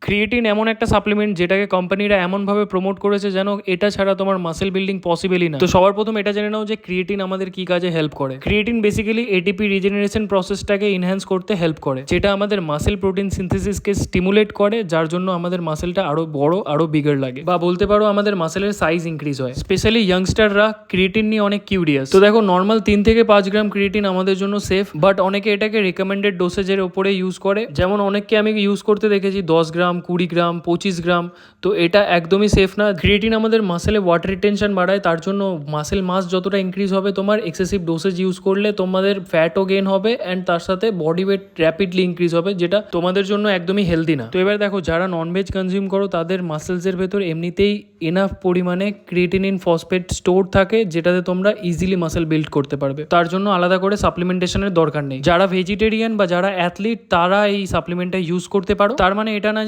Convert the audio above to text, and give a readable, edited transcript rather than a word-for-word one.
Creatine এমন একটা supplement যেটাকে কোম্পানিরা এমনভাবে প্রমোট করেছে যেন এটা ছাড়া তোমার মাসেল বিল্ডিং পসিবলই না। তো সবার প্রথম এটা জেনে নাও যে ক্রিয়েটিন আমাদের কি কাজে হেল্প করে। ক্রিয়েটিন বেসিক্যালি এটিপি রিজেনারেশন প্রসেসটাকে ইনহ্যান্স করতে হেল্প করে, যেটা আমাদের মাসেল প্রোটিন সিনথেসিসকে স্টিমুলেট করে, যার জন্য আমাদের মাসেলটা আরো বড় আরো বিগার লাগে, বা বলতে পারো আমাদের মাসেলের সাইজ ইনক্রিজ হয়। স্পেশালি ইয়াংস্টাররা ক্রিয়েটিন নিয়ে অনেক কিউরিয়াস। তো দেখো, নর্মাল 3 থেকে 5 গ্রাম ক্রিয়েটিন আমাদের জন্য সেফ, বাট অনেকে এটাকে রেকমেন্ডেড ডোসেজের ওপরে ইউজ করে। যেমন অনেককে আমি ইউজ করতে দেখেছি 10 গ্রাম, 20 গ্রাম, 25 গ্রাম। তো এটা একদমই সেফ না। ক্রিয়েটিন আমাদের মাসেলে ওয়াটার রিটেনশন বাড়ায়, তার জন্য মাসেল মাস যতটা ইনক্রিজ হবে তোমার এক্সেসিভ ডোসেজ ইউজ করলে তোমাদের ফ্যাটও গেইন হবে অ্যান্ড তার সাথে বডি ওয়েট র্যাপিডলি ইনক্রিজ হবে, যেটা তোমাদের জন্য একদমই হেলদি না। তো এবার দেখো, যারা ননভেজ কনজিউম করো তাদের মাসেলসের ভেতর এমনিতেই এনাফ পরিমাণে ক্রিয়েটিনিন ফসফেট স্টোর থাকে, যেটাতে তোমরা ইজিলি মাসেল বিল্ড করতে পারবে। তার জন্য আলাদা করে সাপ্লিমেন্টেশনের দরকার নেই। যারা ভেজিটেরিয়ান বা যারা অ্যাথলিট তারা এই সাপ্লিমেন্টটা ইউজ করতে পারো। তার মানে এটা না যে